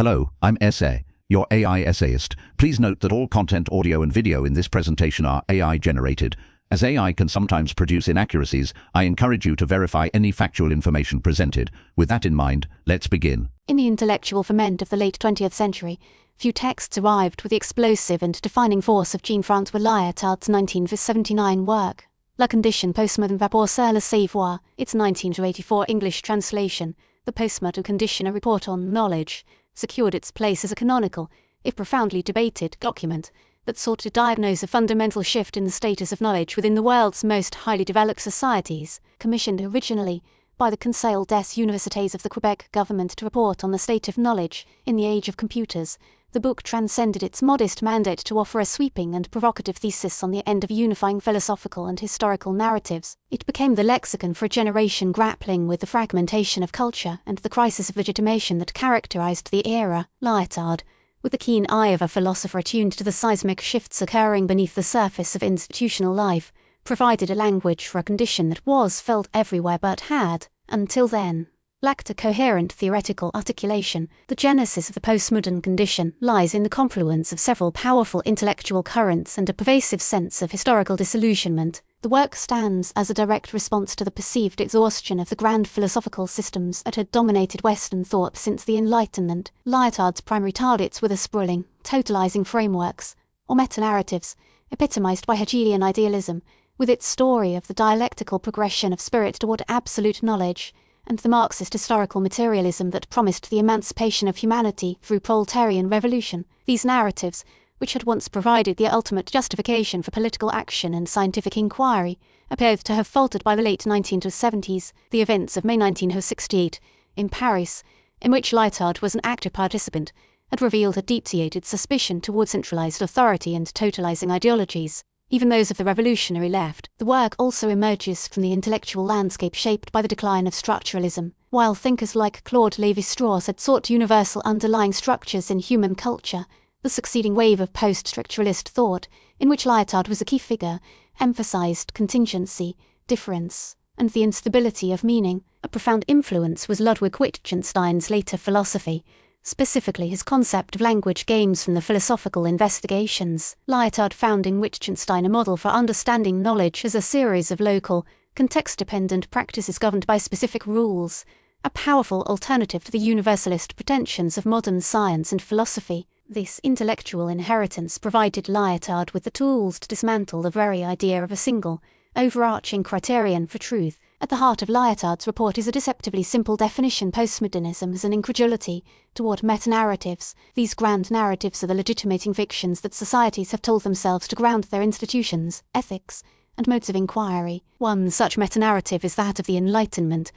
Hello, I'm Essay, your AI essayist. Please note that all content, audio and video in this presentation are AI generated. As AI can sometimes produce inaccuracies, I encourage you to verify any factual information presented. With that in mind, let's begin. In the intellectual ferment of the late 20th century, few texts arrived with the explosive and defining force of Jean-François Lyotard's 1979 work, La condition postmodern rapport sur le savoir, its 1984 English translation, The Postmodern Condition, a Report on Knowledge, secured its place as a canonical, if profoundly debated, document that sought to diagnose a fundamental shift in the status of knowledge within the world's most highly developed societies. Commissioned originally by the Conseil des Universités of the Quebec government to report on the state of knowledge in the age of computers, the book transcended its modest mandate to offer a sweeping and provocative thesis on the end of unifying philosophical and historical narratives. It became the lexicon for a generation grappling with the fragmentation of culture and the crisis of legitimation that characterized the era. Lyotard, with the keen eye of a philosopher attuned to the seismic shifts occurring beneath the surface of institutional life, provided a language for a condition that was felt everywhere but had, until then, lacked a coherent theoretical articulation. The genesis of the postmodern condition lies in the confluence of several powerful intellectual currents and a pervasive sense of historical disillusionment. The work stands as a direct response to the perceived exhaustion of the grand philosophical systems that had dominated Western thought since the Enlightenment. Lyotard's primary targets were the sprawling, totalizing frameworks, or metanarratives, epitomized by Hegelian idealism, with its story of the dialectical progression of spirit toward absolute knowledge, and the Marxist historical materialism that promised the emancipation of humanity through proletarian revolution. These narratives, which had once provided the ultimate justification for political action and scientific inquiry, appeared to have faltered by the late 1970s. The events of May 1968, in Paris, in which Lyotard was an active participant, had revealed a deep-seated suspicion toward centralized authority and totalizing ideologies, even those of the revolutionary left. The work also emerges from the intellectual landscape shaped by the decline of structuralism. While thinkers like Claude Lévi-Strauss had sought universal underlying structures in human culture, the succeeding wave of post-structuralist thought, in which Lyotard was a key figure, emphasized contingency, difference, and the instability of meaning. A profound influence was Ludwig Wittgenstein's later philosophy, specifically his concept of language games from the philosophical investigations. Lyotard found in Wittgenstein a model for understanding knowledge as a series of local, context-dependent practices governed by specific rules, a powerful alternative to the universalist pretensions of modern science and philosophy. This intellectual inheritance provided Lyotard with the tools to dismantle the very idea of a single, overarching criterion for truth. At the heart of Lyotard's report is a deceptively simple definition: postmodernism as an incredulity toward metanarratives. These grand narratives are the legitimating fictions that societies have told themselves to ground their institutions, ethics, and modes of inquiry. One such metanarrative is that of the Enlightenment,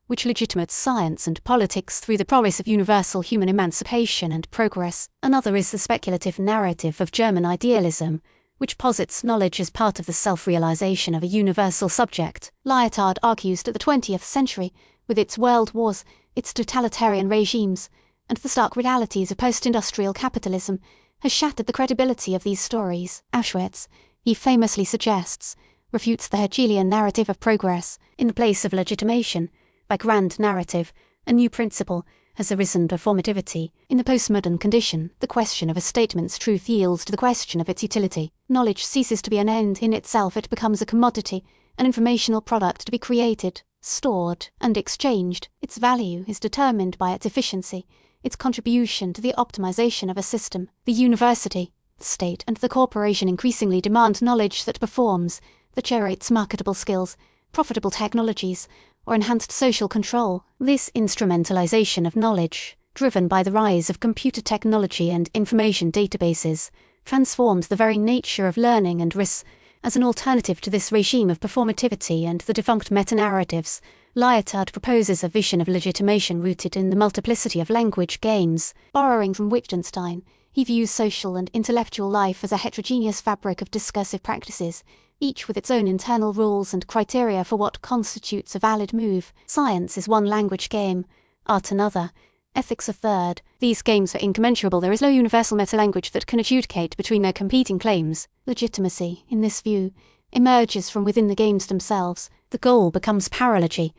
which legitimates science and politics through the promise of universal human emancipation and progress. Another is the speculative narrative of German idealism, which posits knowledge as part of the self-realization of a universal subject. Lyotard argues that the 20th century, with its world wars, its totalitarian regimes, and the stark realities of post-industrial capitalism, has shattered the credibility of these stories. Auschwitz, he famously suggests, refutes the Hegelian narrative of progress. In the place of legitimation, by grand narrative, a new principle has arisen: performativity. In the postmodern condition, the question of a statement's truth yields to the question of its utility. Knowledge ceases to be an end in itself, it becomes a commodity, an informational product to be created, stored, and exchanged. Its value is determined by its efficiency, its contribution to the optimization of a system. The university, the state, and the corporation increasingly demand knowledge that performs, that generates marketable skills, profitable technologies, or enhanced social control. This instrumentalization of knowledge, driven by the rise of computer technology and information databases, transforms the very nature of learning and risks. As an alternative to this regime of performativity and the defunct metanarratives, Lyotard proposes a vision of legitimation rooted in the multiplicity of language games. Borrowing from Wittgenstein, he views social and intellectual life as a heterogeneous fabric of discursive practices, each with its own internal rules and criteria for what constitutes a valid move. Science is one language game, art another, ethics a third. These games are incommensurable. There is no universal meta-language that can adjudicate between their competing claims. Legitimacy, in this view, emerges from within the games themselves. The goal becomes paralogy,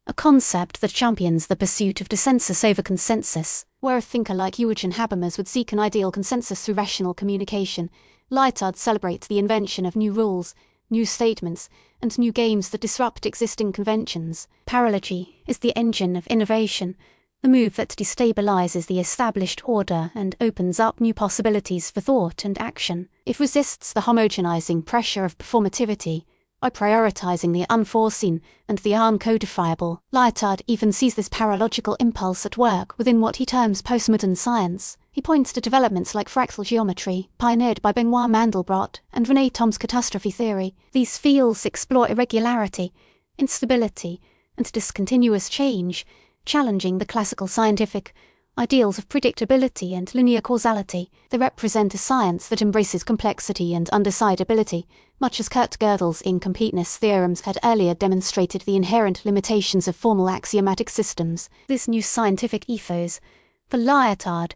a concept that champions the pursuit of dissensus over consensus. Where a thinker like Eugen Habermas would seek an ideal consensus through rational communication, Lyotard celebrates the invention of new rules, new statements, and new games that disrupt existing conventions. Paralogy is the engine of innovation, the move that destabilizes the established order and opens up new possibilities for thought and action. It resists the homogenizing pressure of performativity by prioritizing the unforeseen and the uncodifiable. Lyotard even sees this paralogical impulse at work within what he terms postmodern science. He points to developments like fractal geometry, pioneered by Benoit Mandelbrot and René Thom's catastrophe theory. These fields explore irregularity, instability, and discontinuous change, challenging the classical scientific ideals of predictability and linear causality. They represent a science that embraces complexity and undecidability, much as Kurt Gödel's incompleteness theorems had earlier demonstrated the inherent limitations of formal axiomatic systems. This new scientific ethos, for Lyotard,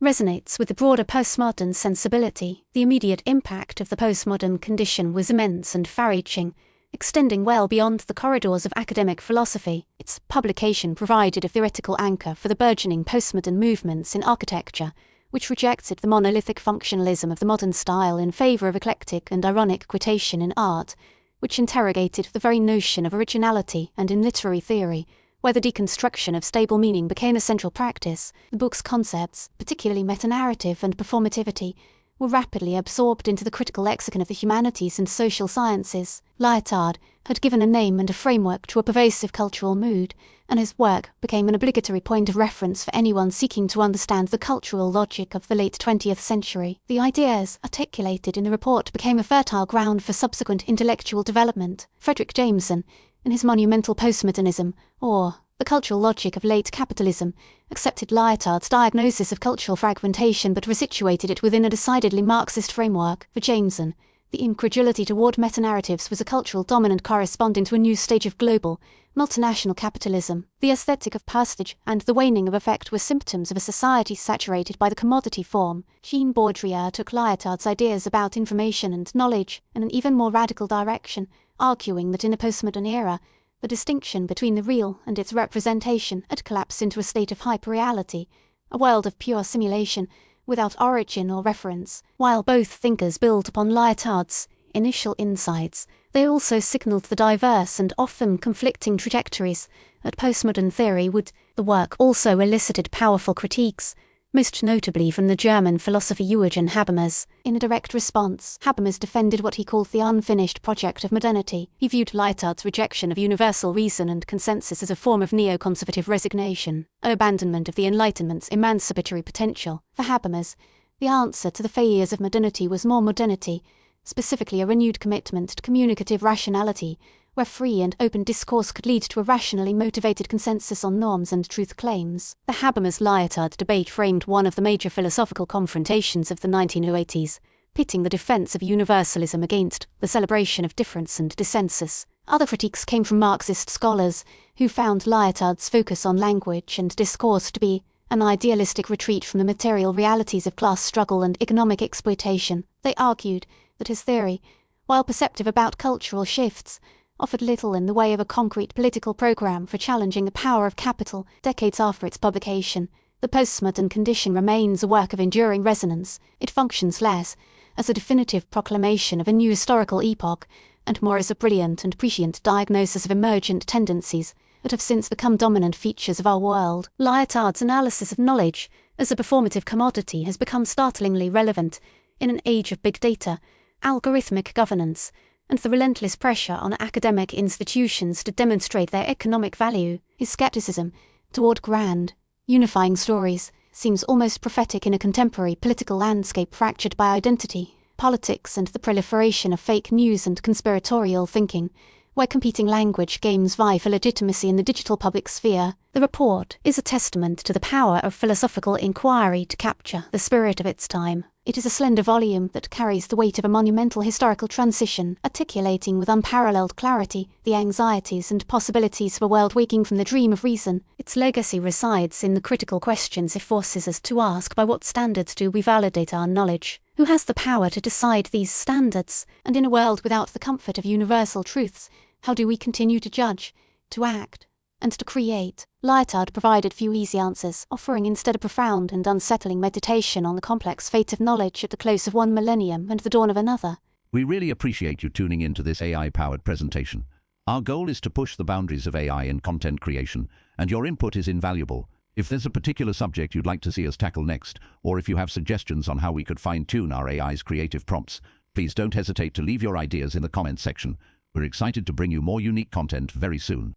resonates with the broader postmodern sensibility. The immediate impact of the postmodern condition was immense and far-reaching, extending well beyond the corridors of academic philosophy. Its publication provided a theoretical anchor for the burgeoning postmodern movements in architecture, which rejected the monolithic functionalism of the modern style in favour of eclectic and ironic quotation in art, which interrogated the very notion of originality, and in literary theory, where the deconstruction of stable meaning became a central practice. The book's concepts, particularly metanarrative and performativity, were rapidly absorbed into the critical lexicon of the humanities and social sciences. Lyotard had given a name and a framework to a pervasive cultural mood, and his work became an obligatory point of reference for anyone seeking to understand the cultural logic of the late 20th century. The ideas articulated in the report became a fertile ground for subsequent intellectual development. Frederick Jameson, in his monumental Postmodernism, or The Cultural Logic of Late Capitalism, accepted Lyotard's diagnosis of cultural fragmentation but resituated it within a decidedly Marxist framework. For Jameson, the incredulity toward metanarratives was a cultural dominant corresponding to a new stage of global, multinational capitalism. The aesthetic of passage and the waning of effect were symptoms of a society saturated by the commodity form. Jean Baudrillard took Lyotard's ideas about information and knowledge in an even more radical direction, arguing that in a postmodern era, the distinction between the real and its representation had collapsed into a state of hyperreality, a world of pure simulation, without origin or reference. While both thinkers built upon Lyotard's initial insights, they also signalled the diverse and often conflicting trajectories that postmodern theory would. The work also elicited powerful critiques, most notably from the German philosopher Eugen Habermas. In a direct response, Habermas defended what he called the unfinished project of modernity. He viewed Lyotard's rejection of universal reason and consensus as a form of neoconservative resignation, an abandonment of the Enlightenment's emancipatory potential. For Habermas, the answer to the failures of modernity was more modernity, specifically a renewed commitment to communicative rationality, where free and open discourse could lead to a rationally motivated consensus on norms and truth claims. The Habermas-Lyotard debate framed one of the major philosophical confrontations of the 1980s, pitting the defense of universalism against the celebration of difference and dissensus. Other critiques came from Marxist scholars, who found Lyotard's focus on language and discourse to be an idealistic retreat from the material realities of class struggle and economic exploitation. They argued that his theory, while perceptive about cultural shifts, offered little in the way of a concrete political program for challenging the power of capital. Decades after its publication, the postmodern condition remains a work of enduring resonance. It functions less as a definitive proclamation of a new historical epoch, and more as a brilliant and prescient diagnosis of emergent tendencies that have since become dominant features of our world. Lyotard's analysis of knowledge as a performative commodity has become startlingly relevant in an age of big data, algorithmic governance, and the relentless pressure on academic institutions to demonstrate their economic value. His skepticism toward grand, unifying stories seems almost prophetic in a contemporary political landscape fractured by identity, politics, and the proliferation of fake news and conspiratorial thinking, where competing language games vie for legitimacy in the digital public sphere. The report is a testament to the power of philosophical inquiry to capture the spirit of its time. It is a slender volume that carries the weight of a monumental historical transition, articulating with unparalleled clarity the anxieties and possibilities of a world waking from the dream of reason. Its legacy resides in the critical questions it forces us to ask: by what standards do we validate our knowledge? Who has the power to decide these standards? And in a world without the comfort of universal truths, how do we continue to judge, to act, and to create. Lyotard provided few easy answers, offering instead a profound and unsettling meditation on the complex fate of knowledge at the close of one millennium and the dawn of another. We really appreciate you tuning into this AI-powered presentation. Our goal is to push the boundaries of AI in content creation, and your input is invaluable. If there's a particular subject you'd like to see us tackle next, or if you have suggestions on how we could fine-tune our AI's creative prompts, please don't hesitate to leave your ideas in the comments section. We're excited to bring you more unique content very soon.